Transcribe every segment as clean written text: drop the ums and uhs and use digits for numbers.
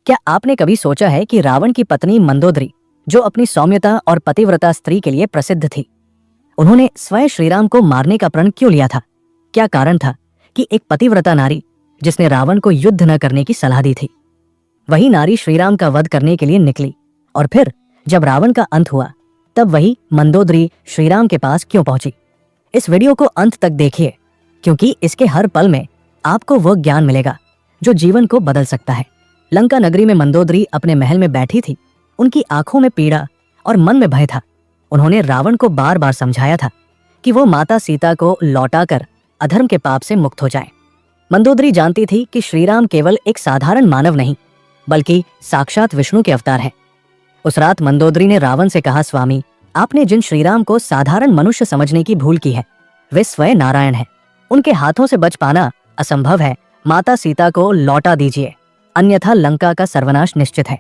क्या आपने कभी सोचा है कि रावण की पत्नी मंदोदरी, जो अपनी सौम्यता और पतिव्रता स्त्री के लिए प्रसिद्ध थी, उन्होंने स्वयं श्रीराम को मारने का प्रण क्यों लिया था? क्या कारण था कि एक पतिव्रता नारी, जिसने रावण को युद्ध न करने की सलाह दी थी, वही नारी श्रीराम का वध करने के लिए निकली, और फिर जब रावण का अंत हुआ तब वही मंदोदरी श्रीराम के पास क्यों पहुंची? इस वीडियो को अंत तक देखिए, क्योंकि इसके हर पल में आपको वो ज्ञान मिलेगा जो जीवन को बदल सकता है। लंका नगरी में मंदोदरी अपने महल में बैठी थी। उनकी आंखों में पीड़ा और मन में भय था। उन्होंने रावण को बार बार समझाया था कि वो माता सीता को लौटाकर अधर्म के पाप से मुक्त हो जाए। मंदोदरी जानती थी कि श्रीराम केवल एक साधारण मानव नहीं, बल्कि साक्षात विष्णु के अवतार हैं। उस रात मंदोदरी ने रावण से कहा, स्वामी, आपने जिन श्रीराम को साधारण मनुष्य समझने की भूल की है, वे स्वयं नारायण हैं। उनके हाथों से बच पाना असंभव है। माता सीता को लौटा दीजिए, अन्यथा लंका का सर्वनाश निश्चित है।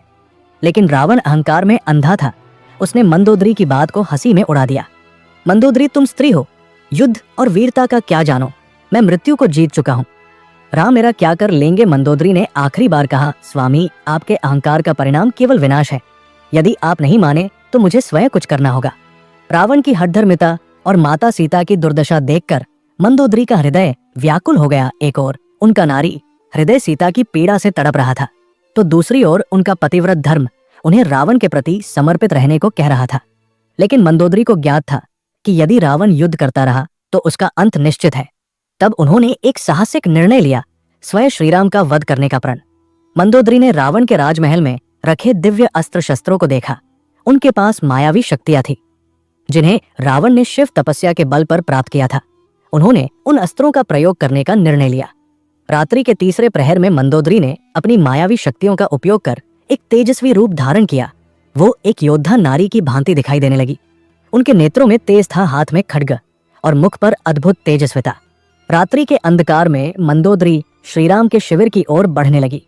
लेकिन रावण अहंकार में अंधा था। उसने मंदोदरी की बात को हंसी में उड़ा दिया। मंदोदरी, तुम स्त्री हो, युद्ध और वीरता का क्या जानो? मैं मृत्यु को जीत चुका हूँ। राम मेरा क्या कर लेंगे? मंदोदरी ने आखिरी बार कहा। स्वामी, आपके अहंकार का परिणाम केवल विनाश है। यदि आप नहीं माने तो मुझे स्वयं कुछ करना होगा। रावण की हठधर्मिता और माता सीता की दुर्दशा देखकर मंदोदरी का हृदय व्याकुल हो गया। एक ओर उनका नारी हृदय सीता की पीड़ा से तड़प रहा था, तो दूसरी ओर उनका पतिव्रत धर्म उन्हें रावण के प्रति समर्पित रहने को कह रहा था। लेकिन मंदोदरी को ज्ञात था कि यदि रावण युद्ध करता रहा तो उसका अंत निश्चित है। तब उन्होंने एक साहसिक निर्णय लिया, स्वयं श्रीराम का वध करने का प्रण। मंदोदरी ने रावण के राजमहल में रखे दिव्य अस्त्र शस्त्रों को देखा। उनके पास मायावी शक्तियां थी, जिन्हें रावण ने शिव तपस्या के बल पर प्राप्त किया था। उन्होंने उन अस्त्रों का प्रयोग करने का निर्णय लिया। रात्रि के तीसरे प्रहर में मंदोदरी ने अपनी मायावी शक्तियों का उपयोग कर एक तेजस्वी रूप धारण किया। वो एक योद्धा नारी की भांति दिखाई देने लगी। उनके नेत्रों में तेज था, हाथ में खड्ग और मुख पर अद्भुत तेजस्विता। रात्रि के अंधकार में मंदोदरी श्रीराम के शिविर की ओर बढ़ने लगी।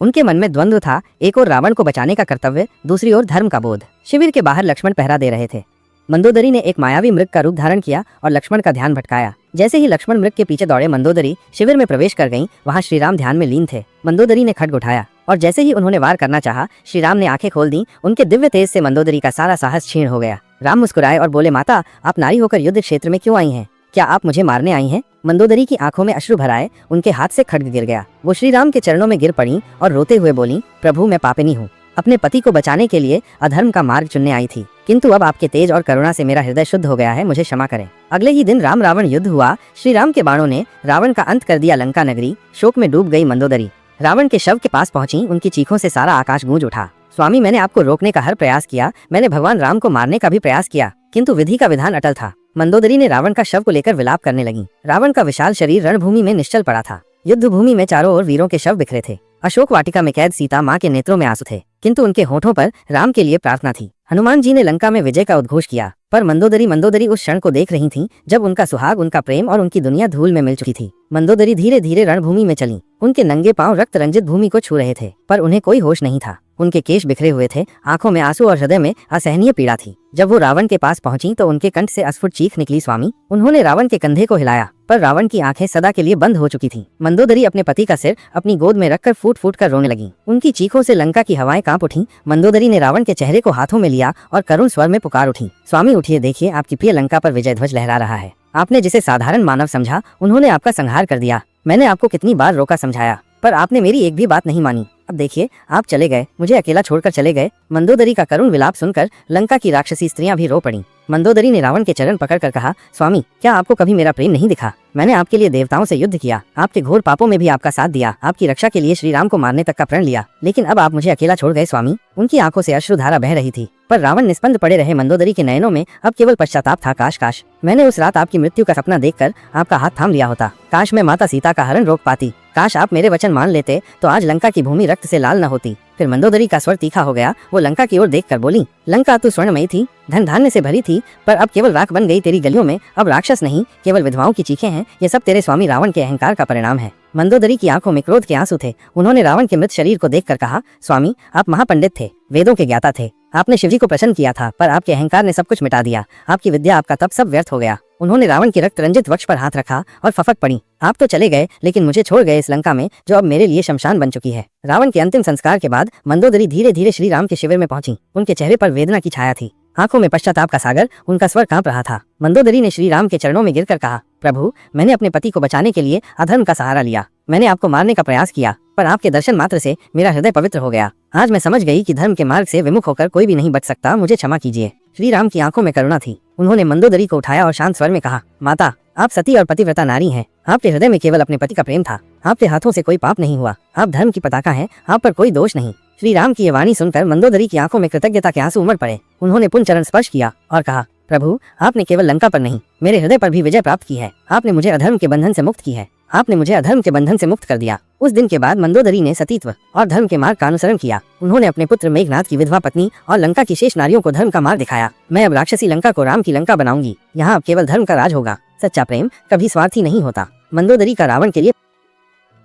उनके मन में द्वंद्व था, एक ओर रावण को बचाने का कर्तव्य, दूसरी ओर धर्म का बोध। शिविर के बाहर लक्ष्मण पहरा दे रहे थे। मंदोदरी ने एक मायावी मृग का रूप धारण किया और लक्ष्मण का ध्यान भटकाया। जैसे ही लक्ष्मण मृग के पीछे दौड़े, मंदोदरी शिविर में प्रवेश कर गईं। वहां श्रीराम ध्यान में लीन थे। मंदोदरी ने खड्ग उठाया और जैसे ही उन्होंने वार करना चाहा, श्रीराम ने आंखें खोल दी। उनके दिव्य तेज से मंदोदरी का सारा साहस क्षीण हो गया। राम मुस्कुराए और बोले, माता, आप नारी होकर युद्ध क्षेत्र में क्यों आई हैं? क्या आप मुझे मारने आई हैं? मंदोदरी की आंखों में अश्रु भर आए। उनके हाथ से खड्ग गिर गया। वो श्रीराम के चरणों में गिर पड़ी और रोते हुए बोली, प्रभु, मैं पापिनी हूँ। अपने पति को बचाने के लिए अधर्म का मार्ग चुनने आई थी, किंतु अब आपके तेज और करुणा से मेरा हृदय शुद्ध हो गया है। मुझे क्षमा करें। अगले ही दिन राम रावण युद्ध हुआ। श्रीराम के बाणों ने रावण का अंत कर दिया। लंका नगरी शोक में डूब गई। मंदोदरी रावण के शव के पास पहुंची। उनकी चीखों से सारा आकाश गूंज उठा। स्वामी, मैंने आपको रोकने का हर प्रयास किया। मैंने भगवान राम को मारने का भी प्रयास किया, किंतु विधि का विधान अटल था। मंदोदरी ने रावण का शव को लेकर विलाप करने लगी। रावण का विशाल शरीर रणभूमि में निश्चल पड़ा था। युद्ध भूमि में चारों ओर वीरों के शव बिखरे थे। अशोक वाटिका में कैद सीता माँ के नेत्रों में आंसू थे, किंतु उनके होठों पर राम के लिए प्रार्थना थी। हनुमान जी ने लंका में विजय का उद्घोष किया, पर मंदोदरी उस क्षण को देख रही थी जब उनका सुहाग, उनका प्रेम और उनकी दुनिया धूल में मिल चुकी थी। मंदोदरी धीरे धीरे रणभूमि में चली। उनके नंगे पांव रक्त रंजित भूमि को छू रहे थे, पर उन्हें कोई होश नहीं था। उनके केश बिखरे हुए थे, आंखों में आंसू और हृदय में असहनीय पीड़ा थी। जब वो रावण के पास पहुंची तो उनके कंठ से अस्फुट चीख निकली, स्वामी। उन्होंने रावण के कंधे को हिलाया, पर रावण की आंखें सदा के लिए बंद हो चुकी थीं। मंदोदरी अपने पति का सिर अपनी गोद में रखकर फूट फूट कर रोने लगी। उनकी चीखों से लंका की हवाएं कांप उठीं। मंदोदरी ने रावण के चेहरे को हाथों में लिया और करुण स्वर में पुकार उठी, स्वामी उठिए, देखिए आपकी प्रिय लंका पर विजय ध्वज लहरा रहा है। आपने जिसे साधारण मानव समझा, उन्होंने आपका संहार कर दिया। मैंने आपको कितनी बार रोका, समझाया, पर आपने मेरी एक भी बात नहीं मानी। अब देखिए, आप चले गए, मुझे अकेला छोड़कर चले गए। मंदोदरी का करुण विलाप सुनकर लंका की राक्षसी स्त्रियां भी रो पड़ी। मंदोदरी ने रावण के चरण पकड़कर कहा, स्वामी, क्या आपको कभी मेरा प्रेम नहीं दिखा? मैंने आपके लिए देवताओं से युद्ध किया, आपके घोर पापों में भी आपका साथ दिया, आपकी रक्षा के लिए श्रीराम को मारने तक का प्रण लिया, लेकिन अब आप मुझे अकेला छोड़ गए। स्वामी, उनकी आंखों से अश्रुधारा बह रही थी, पर रावण निस्पंद पड़े रहे। मंदोदरी के नयनों में अब केवल पश्चाताप था। काश मैंने उस रात आपकी मृत्यु का सपना देखकर आपका हाथ थाम लिया होता। काश मैं माता सीता का हरण रोक पाती। काश आप मेरे वचन मान लेते तो आज लंका की भूमि रक्त से लाल न होती। फिर मंदोदरी का स्वर तीखा हो गया। वो लंका की ओर देखकर बोली, लंका तो स्वर्णमयी थी, धन धान्य से भरी थी, पर अब केवल राख बन गई। तेरी गलियों में अब राक्षस नहीं, केवल विधवाओं की चीखें हैं। ये सब तेरे स्वामी रावण के अहंकार का परिणाम है। मंदोदरी की आंखों में क्रोध के आंसू थे। उन्होंने रावण के मृत शरीर को देखकर कहा, स्वामी, आप महापंडित थे, वेदों के ज्ञाता थे। आपने शिवजी को प्रसन्न किया था, पर आपके अहंकार ने सब कुछ मिटा दिया। आपकी विद्या, आपका तप सब व्यर्थ हो गया। उन्होंने रावण के रक्त रंजित वक्ष पर हाथ रखा और फफक पड़ी। आप तो चले गए, लेकिन मुझे छोड़ गए इस लंका में, जो अब मेरे लिए शमशान बन चुकी है। रावण के अंतिम संस्कार के बाद मंदोदरी धीरे धीरे श्री राम के शिविर में पहुंची। उनके चेहरे पर वेदना की छाया थी, आंखों में पश्चाताप का सागर, उनका स्वर कांप रहा था। मंदोदरी ने श्री राम के चरणों में गिरकर कहा, प्रभु, मैंने अपने पति को बचाने के लिए अधर्म का सहारा लिया। मैंने आपको मारने का प्रयास किया, पर आपके दर्शन मात्र से मेरा हृदय पवित्र हो गया। आज मैं समझ गई कि धर्म के मार्ग से विमुख होकर कोई भी नहीं बच सकता। मुझे क्षमा कीजिए। श्री राम की आंखों में करुणा थी। उन्होंने मंदोदरी को उठाया और शांत स्वर में कहा, माता, आप सती और पतिव्रता नारी हैं। आपके हृदय में केवल अपने पति का प्रेम था। आपके हाथों से कोई पाप नहीं हुआ। आप धर्म की पताका हैं, आप पर कोई दोष नहीं। श्री राम की ये वाणी सुनकर मंदोदरी की आंखों में कृतज्ञता के आंसू उमड़ पड़े। उन्होंने पुनः चरण स्पर्श किया और कहा, प्रभु, आपने केवल लंका पर नहीं, मेरे हृदय पर भी विजय प्राप्त की है। आपने मुझे अधर्म के बंधन से मुक्त की है। आपने मुझे अधर्म के बंधन से मुक्त कर दिया। उस दिन के बाद मंदोदरी ने सतीत्व और धर्म के मार्ग का अनुसरण किया। उन्होंने अपने पुत्र मेघनाद की विधवा पत्नी और लंका की शेष नारियों को धर्म का मार्ग दिखाया। मैं अब राक्षसी लंका को राम की लंका बनाऊंगी। यहाँ अब केवल धर्म का राज होगा। सच्चा प्रेम कभी स्वार्थी नहीं होता। मंदोदरी का रावण के लिए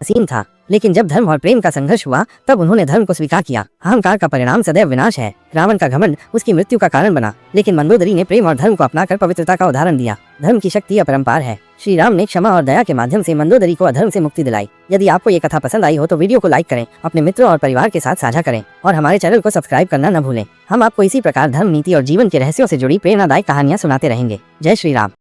असीम था, लेकिन जब धर्म और प्रेम का संघर्ष हुआ, तब उन्होंने धर्म को स्वीकार किया। अहंकार का परिणाम सदैव विनाश है। रावण का घमंड उसकी मृत्यु का कारण बना, लेकिन मंदोदरी ने प्रेम और धर्म को अपनाकर पवित्रता का उदाहरण दिया। धर्म की शक्ति अपरंपार है। श्री राम ने क्षमा और दया के माध्यम से मंदोदरी को अधर्म से मुक्ति दिलाई। यदि आपको ये कथा पसंद आई हो तो वीडियो को लाइक करें, अपने मित्रों और परिवार के साथ साझा करें और हमारे चैनल को सब्सक्राइब करना न भूलें। हम आपको इसी प्रकार धर्म, नीति और जीवन के रहस्यों से जुड़ी प्रेरणादायक कहानियां सुनाते रहेंगे। जय श्री राम।